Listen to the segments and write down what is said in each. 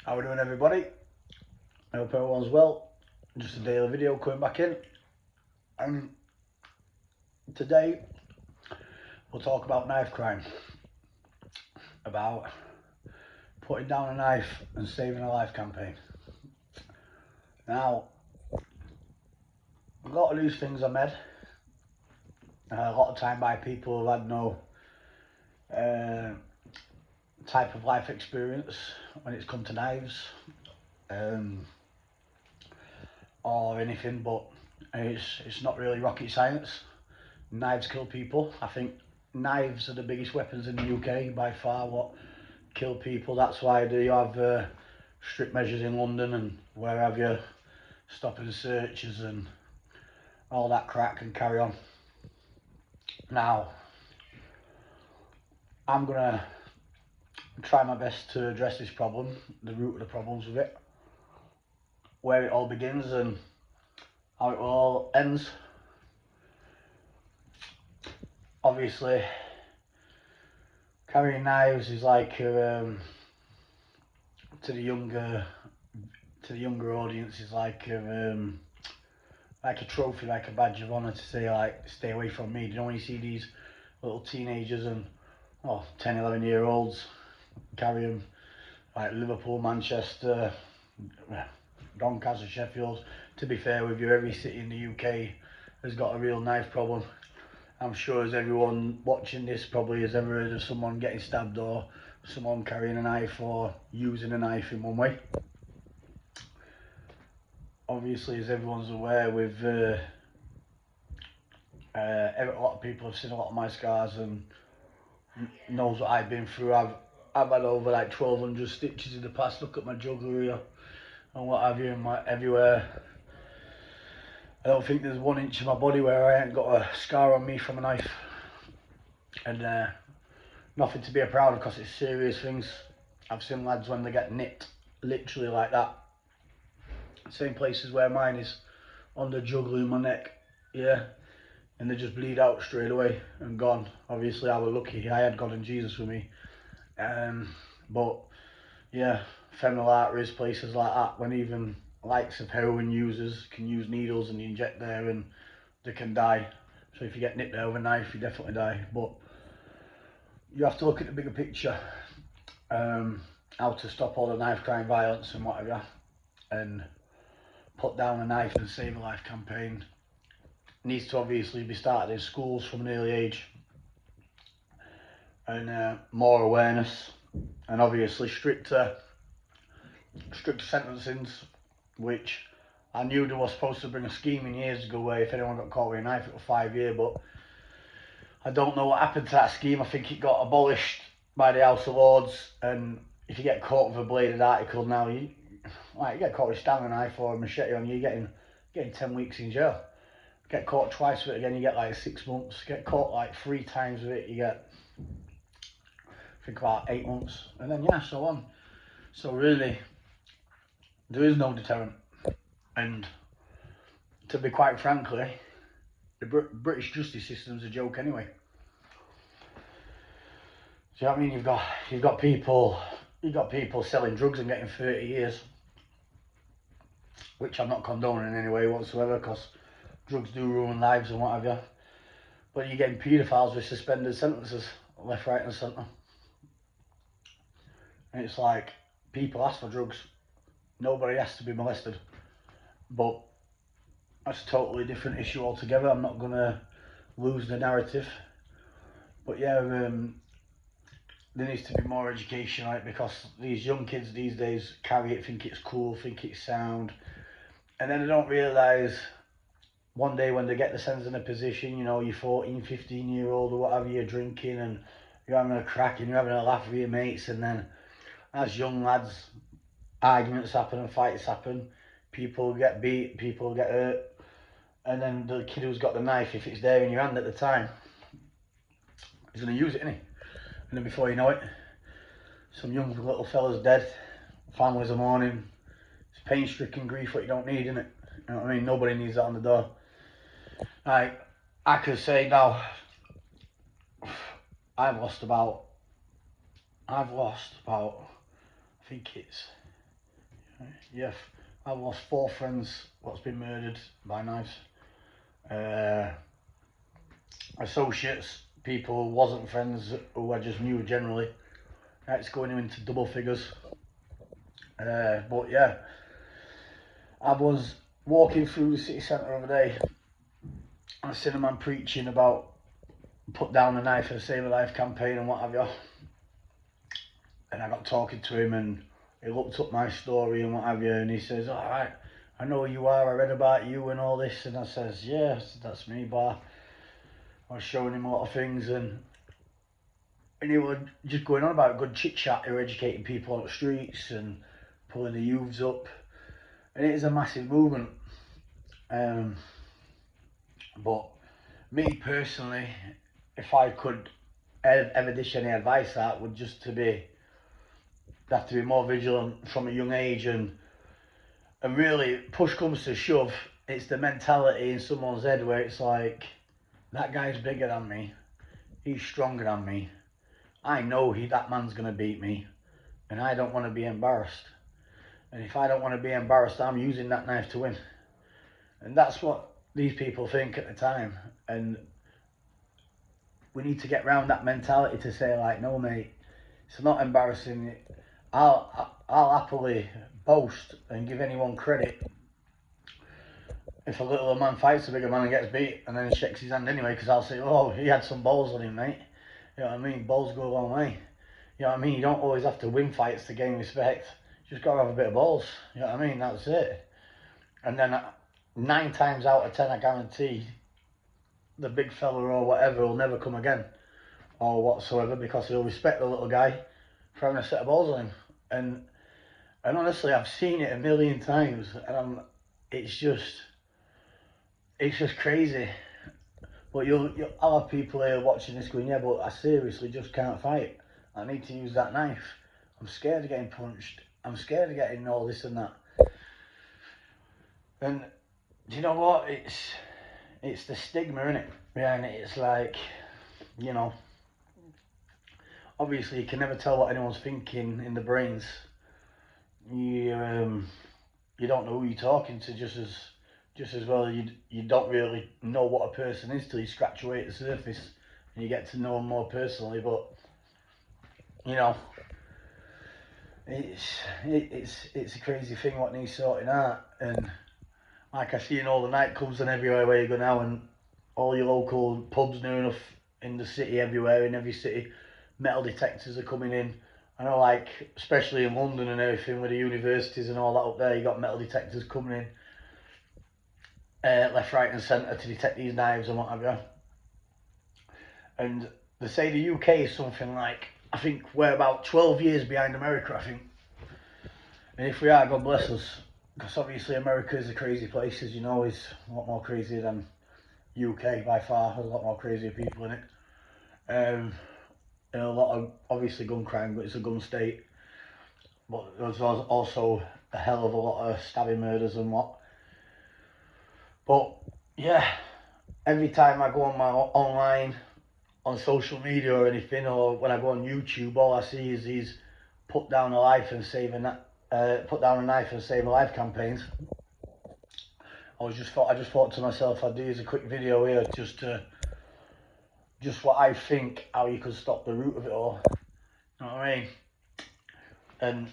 How we doing, everybody? I hope everyone's well. Just a daily video coming back in, and today we'll talk about knife crime, about putting down a knife and saving a life campaign. Now, a lot of these things are made a lot of time by people who had no type of life experience when it's come to knives or anything, but it's not really rocket science. Knives kill people. I think knives are the biggest weapons in the UK by far, what kill people. That's why you have strict measures in London and where have you, stopping searches and all that crack and carry on. Now, I'm gonna try my best to address this problem, the root of the problems with it, where it all begins and how it all ends. Obviously, carrying knives is like to the younger audience is like a trophy, like a badge of honour to say, like, stay away from me. Do you know when you see these little teenagers and 10, 11-year-olds carry them, like Liverpool, Manchester, Doncaster, Sheffield. To be fair with you, every city in the UK has got a real knife problem. I'm sure as everyone watching this probably has ever heard of someone getting stabbed or someone carrying a knife or using a knife in one way. Obviously, as everyone's aware, with a lot of people have seen a lot of my scars and knows what I've been through. I've had over like 1,200 stitches in the past. Look at my jugular here and what have you, and everywhere. I don't think there's 1 inch of my body where I ain't got a scar on me from a knife, and nothing to be proud of because it's serious things. I've seen lads when they get nipped, literally like that, same places where mine is, on the jugular in my neck, yeah, and they just bleed out straight away and gone. Obviously I was lucky, I had God and Jesus with me, but yeah, femoral arteries, places like that, when even likes of heroin users can use needles and inject there and they can die. So if you get nipped there with a knife, you definitely die. But you have to look at the bigger picture, how to stop all the knife crime, violence and whatever, and put down a knife and save a life campaign. Needs to obviously be started in schools from an early age, and more awareness, and obviously stricter sentencings, which I knew they were supposed to bring a scheme in years ago where if anyone got caught with a knife it was 5 years, but I don't know what happened to that scheme. I think it got abolished by the House of Lords, and if you get caught with a bladed article now, you get caught with a Stanley knife or a machete on you, you're getting 10 weeks in jail. Get caught twice with it again, you get like 6 months. Get caught like 3 times with it, you get, I think, about 8 months, and then yeah, so on. So really, there is no deterrent, and to be quite frankly, the British justice system's a joke anyway. Do you know what I mean? You've got people selling drugs and getting 30 years, which I'm not condoning in any way whatsoever, because drugs do ruin lives and what have you. But you're getting paedophiles with suspended sentences left, right and centre. And it's like, people ask for drugs, nobody has to be molested. But that's a totally different issue altogether. I'm not going to lose the narrative. But yeah, there needs to be more education, right? Because these young kids these days carry it, think it's cool, think it's sound. And then they don't realise one day when they get themselves in a position, you know, you're 14, 15-year-old or whatever, you're drinking and you're having a crack and you're having a laugh with your mates, and then as young lads, arguments happen and fights happen, people get beat, people get hurt, and then the kid who's got the knife, if it's there in your hand at the time, he's going to use it, isn't he? And then before you know it, some young little fella's dead, families are mourning, it's pain-stricken grief what you don't need, innit? You know what I mean? Nobody needs that on the door. Like, I could say now, I've lost about, I think it's Yeah, I've lost 4 friends what's been murdered by knives. Associates, people who wasn't friends, who I just knew generally. It's going into double figures. But yeah, I was walking through the city centre the other day, and I seen a man preaching about put down a knife and save a life campaign and what have you. And I got talking to him, and he looked up my story and what have you, and he says, all right, I know who you are, I read about you and all this. And I says, yeah, that's me, bar. I was showing him a lot of things, and he was just going on about good chit chat, you're educating people on the streets and pulling the youths up. And it is a massive movement. But me personally, if I could ever dish any advice, that would just to be have to be more vigilant from a young age, and really push comes to shove, it's the mentality in someone's head where it's like, that guy's bigger than me, he's stronger than me, I know that man's gonna beat me, and I don't want to be embarrassed. And if I don't want to be embarrassed, I'm using that knife to win. And that's what these people think at the time. And we need to get round that mentality to say, like, no mate, it's not embarrassing. I'll happily boast and give anyone credit if a little man fights a bigger man and gets beat, and then he shakes his hand anyway, because I'll say, oh, he had some balls on him, mate. You know what I mean? Balls go a long way. You know what I mean? You don't always have to win fights to gain respect. You just got to have a bit of balls. You know what I mean? That's it. And then 9 times out of 10, I guarantee the big fella or whatever will never come again or whatsoever, because he'll respect the little guy for having a set of balls on him. And honestly, I've seen it a million times, and it's just crazy. But I'll have people here watching this going, yeah, but I seriously just can't fight. I need to use that knife. I'm scared of getting punched. I'm scared of getting all this and that. And do you know what? It's the stigma, innit, behind it. It's like, you know, obviously you can never tell what anyone's thinking in the brains. You don't know who you're talking to just as well. You don't really know what a person is till you scratch away at the surface and you get to know them more personally. But you know, it's a crazy thing what needs sorting out. And like I see in all the nightclubs and everywhere where you go now, and all your local pubs near enough in the city, everywhere in every city, metal detectors are coming in. I know, like, especially in London and everything with the universities and all that up there, you got metal detectors coming in left, right and centre to detect these knives and what have you. And they say the UK is something like, I think we're about 12 years behind America, I think. And if we are, God bless us, because obviously America is a crazy place, as you know, is a lot more crazy than UK by far. There's a lot more crazier people in it. And a lot of, obviously, gun crime, but it's a gun state. But there's also a hell of a lot of stabbing murders and what. But yeah, every time I go on my online, on social media or anything, or when I go on YouTube, all I see is these put down a knife and save a life campaigns. I just thought to myself, I'd do as a quick video here, just what I think, how you could stop the root of it all. You know what I mean? And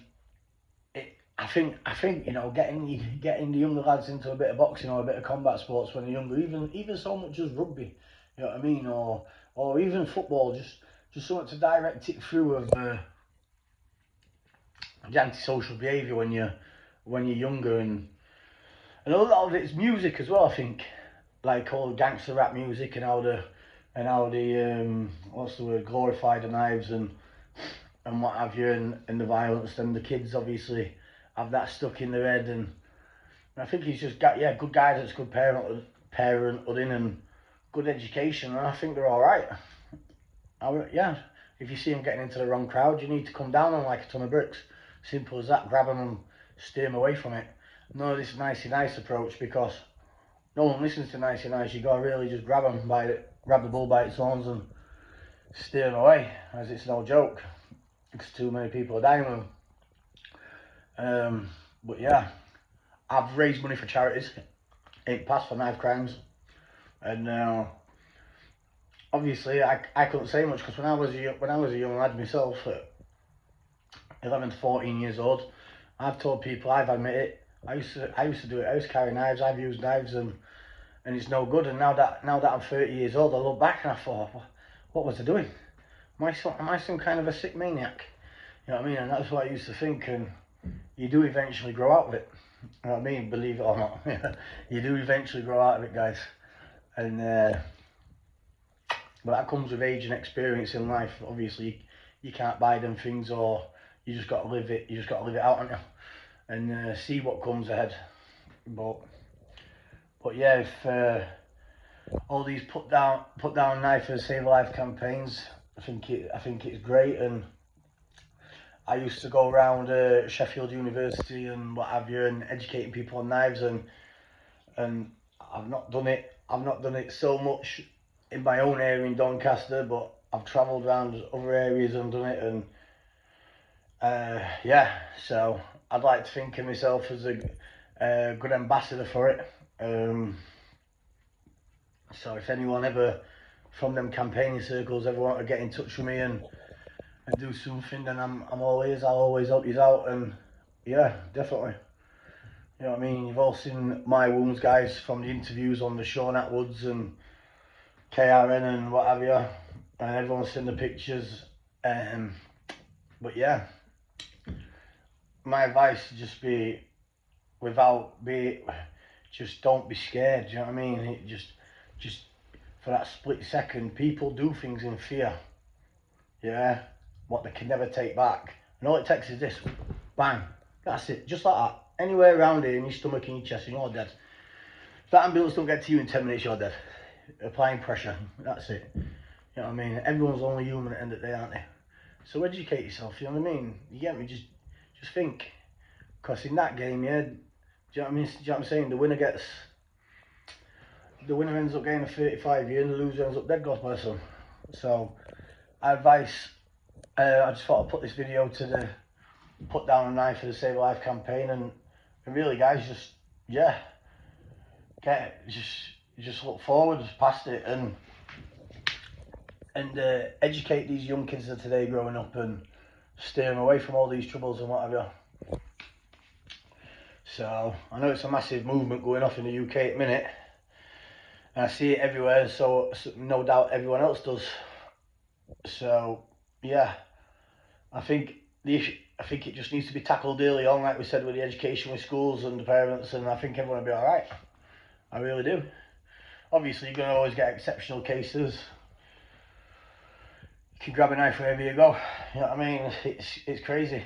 I think, you know, getting the younger lads into a bit of boxing or a bit of combat sports when they're younger, even so much as rugby, you know what I mean, or even football, just something to direct it through of the antisocial behaviour when you're younger, and a lot of it's music as well. I think, like all the gangster rap music and how the what's the word, glorify the knives and what have you, and the violence, and the kids obviously have that stuck in their head. And I think he's just got, good guidance, good parenthood and good education, and I think they're all right. If you see them getting into the wrong crowd, you need to come down on like a ton of bricks. Simple as that. Grab them and steer them away from it. None of this nicey nice approach, because no one listens to nicey nice. You gotta really just grab the bull by its horns and steer them away, as it's no joke, because too many people are dying with them. But yeah, I've raised money for charities in the past for knife crimes, and obviously I couldn't say much because when I was a young lad myself, at 11 to 14 years old, I've told people, I've admitted it, I used to do it. I used to carry knives. I've used knives, and it's no good. And now that I'm 30 years old, I look back and I thought, what was I doing? Am I some kind of a sick maniac? You know what I mean? And that's what I used to think. And you do eventually grow out of it. You know what I mean? Believe it or not, you do eventually grow out of it, guys. And but that comes with age and experience in life. Obviously, you can't buy them things, or you just got to live it. You just got to live it out, haven't you? And see what comes ahead. But yeah, if all these put down knife and save a life campaigns, I think it's great. And I used to go around Sheffield University and what have you, and educating people on knives, and I've not done it so much in my own area in Doncaster, but I've travelled around other areas and done it. And yeah, so I'd like to think of myself as a good ambassador for it. So if anyone ever from them campaigning circles ever want to get in touch with me and do something, then I'm all ears. I'll always help you out. And yeah, definitely. You know what I mean? You've all seen my wounds, guys, from the interviews on the Sean Atwoods and KRN and what have you, and everyone's seen the pictures. But yeah, my advice would just be, just don't be scared. Do you know what I mean? Just for that split second, people do things in fear. Yeah, what they can never take back. And all it takes is this, bang, that's it, just like that. Anywhere around here, in your stomach, in your chest, and you're dead. If that ambulance don't get to you in 10 minutes, you're dead. Applying pressure, that's it. You know what I mean? Everyone's only human at the end of the day, aren't they? So educate yourself, you know what I mean? You get me? Just think. Because in that game, yeah, do you know what I mean? Do you know what I'm saying? The winner ends up getting a 35 year and the loser ends up dead, God bless them. So, I just thought I'd put this video to the Put Down a Knife for the Save a Life campaign, and really, guys, just look forward past it and educate these young kids of today growing up and steer them away from all these troubles and whatever. So I know it's a massive movement going off in the UK at the minute, and I see it everywhere, so no doubt everyone else does. So yeah, I think it just needs to be tackled early on, like we said, with the education with schools and the parents, and I think everyone will be all right. I really do. Obviously, you're going to always get exceptional cases. You can grab a knife wherever you go. You know what I mean? It's crazy.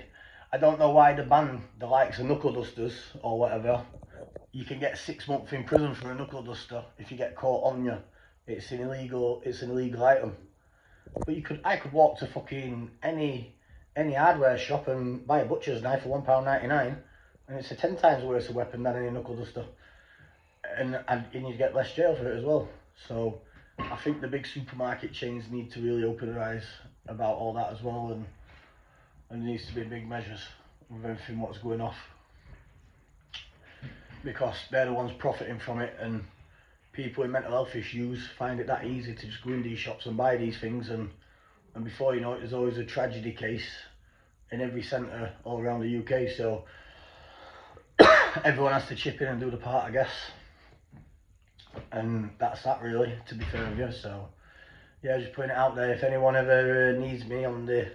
I don't know why they ban the likes of knuckle dusters or whatever. You can get 6 months in prison for a knuckle duster if you get caught on you. It's an illegal item. But I could walk to fucking any hardware shop and buy a butcher's knife for £1.99, and it's a 10 times worse a weapon than any knuckle duster. And you get less jail for it as well. So I think the big supermarket chains need to really open their eyes about all that as well, and there needs to be big measures with everything what's going off, because they're the ones profiting from it, and people with mental health issues find it that easy to just go in these shops and buy these things, and before you know it, there's always a tragedy case in every centre all around the UK. So everyone has to chip in and do the part, I guess. And that's that, really, to be fair with you. So yeah, just putting it out there. If anyone ever needs me on the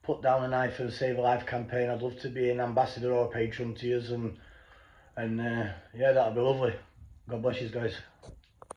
Put Down a Knife and Save a Life campaign, I'd love to be an ambassador or a patron to yours, and yeah, that'd be lovely. God bless you guys.